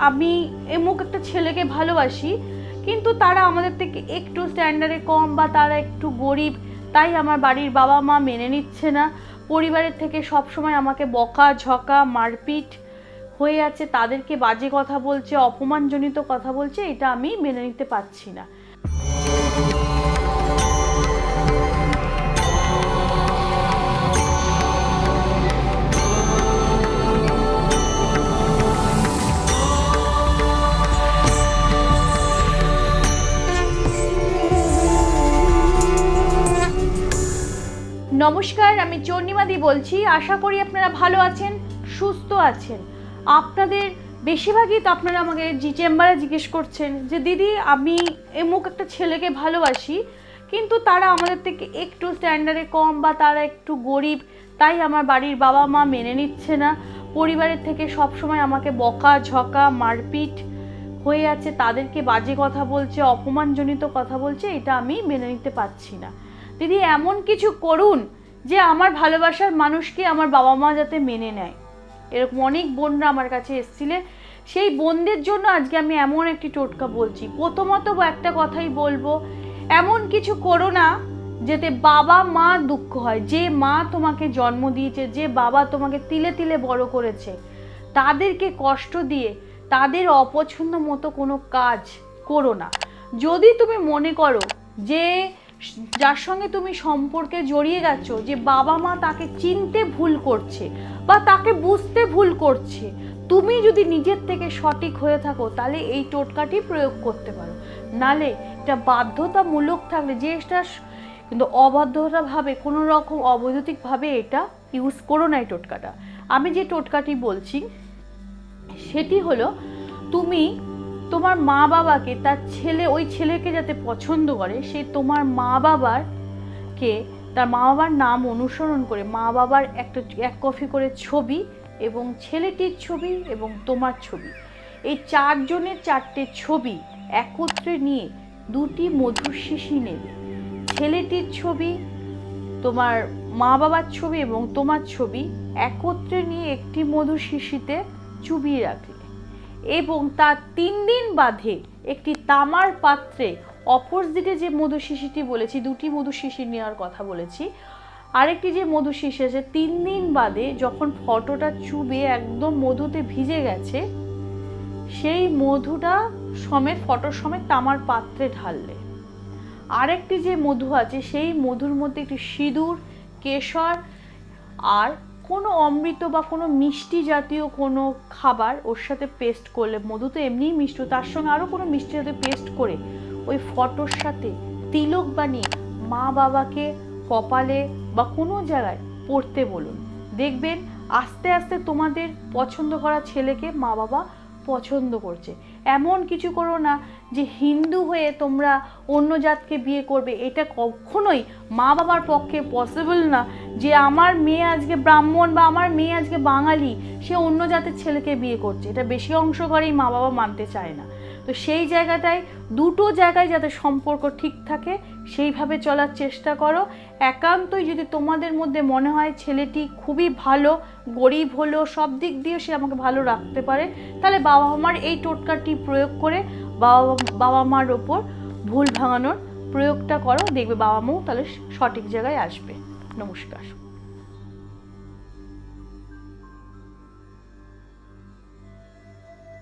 আমি এমুক একটা ছেলেকে ভালোবাসি, কিন্তু তারা আমাদের থেকে একটু স্ট্যান্ডার্ডে কম বা তারা একটু গরিব, তাই আমার বাড়ির বাবা মা মেনে নিচ্ছে না। পরিবারের থেকে সবসময় আমাকে বকা ঝকা মারপিট হয়ে আছে, তাদেরকে বাজে কথা বলছে, অপমানজনিত কথা বলছে, এটা আমি মেনে নিতে পারছি না। নমস্কার, আমি চন্ডিমাদি বলছি। আশা করি আপনারা ভালো আছেন, সুস্থ আছেন। আপনাদের বেশিরভাগই তো আপনারা আমাকে চেম্বারে জিজ্ঞেস করছেন যে দিদি আমি এমুক একটা ছেলেকে ভালোবাসি, কিন্তু তারা আমাদের থেকে একটু স্ট্যান্ডার্ডে কম বা তারা একটু গরিব, তাই আমার বাড়ির বাবা মা মেনে নিচ্ছে না। পরিবারের থেকে সবসময় আমাকে বকা ঝকা মারপিট হয়ে আছে, তাদেরকে বাজে কথা বলছে, অপমানজনিত কথা বলছে, এটা আমি মেনে নিতে পারছি না। দিদি এমন কিছু করুন যে আমার ভালোবাসার মানুষকে আমার বাবা মা যাতে মেনে নেয়। এরকম অনেক বোনরা আমার কাছে এসেছিলেন, সেই বোনদের জন্য আজকে আমি এমন একটি টোটকা বলছি। প্রথমত একটা কথাই বলবো, এমন কিছু করো না যাতে বাবা মা দুঃখ হয়। যে মা তোমাকে জন্ম দিয়েছে, যে বাবা তোমাকে তিলে তিলে বড় করেছে, তাদেরকে কষ্ট দিয়ে তাদের অপছন্দ মতো কোনো কাজ করো না। যদি তুমি মনে করো যে যার সঙ্গে তুমি সম্পর্কে জড়িয়ে গেছো, যে বাবা মা তাকে চিনতে ভুল করছে বা তাকে বুঝতে ভুল করছে, তুমি যদি নিজের থেকে সঠিক হয়ে থাকো তাহলে এই টোটকাটি প্রয়োগ করতে পারো। নালে এটা বাধ্যতামূলক থাকলে, যে এটা কিন্তু অবাধ্যতাভাবে কোনো রকম অবৈধতিকভাবে এটা ইউজ করো না। এই টোটকাটা, আমি যে টোটকাটি বলছি সেটি হলো, তুমি তোমার মা বাবাকে, তার ছেলে ওই ছেলেকে যাতে পছন্দ করে, সে তোমার মা বাবাকে তার মা বাবার নাম অনুসরণ করে মা বাবার এক কপি করে ছবি এবং ছেলেটির ছবি এবং তোমার ছবি, এই চারজনের চারটে ছবি একত্রে নিয়ে দুটি মধুর শিশি নেবে। ছেলেটির ছবি, তোমার মা বাবার ছবি এবং তোমার ছবি একত্রে নিয়ে একটি মধুর শিশিতে চুবিয়ে রাখলে এবং তার 3 দিন বাদে একটি তামার পাত্রে, অপোজিটে যে মধু শিশিটি বলেছি, দুটি মধু শিশি নেওয়ার কথা বলেছি, আরেকটি যে মধু শিশি আছে, 3 দিন বাদে যখন ফটোটা চুবে একদম মধুতে ভিজে গেছে, সেই মধুটা সমেত ফটোর সমেত তামার পাত্রে ঢাললে। আরেকটি যে মধু আছে, সেই মধুর মধ্যে একটি সিঁদুর, কেশর আর কোনো অমৃত বা কোনো মিষ্টি জাতীয় কোনো খাবার ওর সাথে পেস্ট করলে, মধু তো এমনিই মিষ্টি, তার সঙ্গে আরও কোনো মিষ্টি জাতীয় পেস্ট করে ওই ফটোর সাথে তিলক বানিয়ে মা বাবাকে কপালে বা কোনো জায়গায় পড়তে বলুন। দেখবেন আস্তে আস্তে তোমাদের পছন্দ করা ছেলেকে মা বাবা পছন্দ করছে। এমন কিছু করো না যে হিন্দু হয়ে তোমরা অন্য জাতকে বিয়ে করবে, এটা কখনোই মা বাবার পক্ষে পসিবল না। যে আমার মেয়ে আজকে ব্রাহ্মণ বা আমার মেয়ে আজকে বাঙালি, সে অন্য জাতের ছেলেকে বিয়ে করছে, এটা বেশি অংশ করেই মা বাবা মানতে চায় না। তো সেই জায়গাটায় দুটো জায়গায় যাতে সম্পর্ক ঠিক থাকে সেইভাবে চলার চেষ্টা করো। একান্তই যদি তোমাদের মধ্যে মনে হয় ছেলেটি খুবই ভালো, গরিব হলো, সব দিক দিয়ে সে আমাকে ভালো রাখতে পারে, তাহলে বাবা মার এই টোটকাটি প্রয়োগ করে বাবা মার ওপর ভুল ভাঙানোর প্রয়োগটা করো। দেখবে বাবা মাও তাহলে সঠিক জায়গায় আসবে। নমস্কার।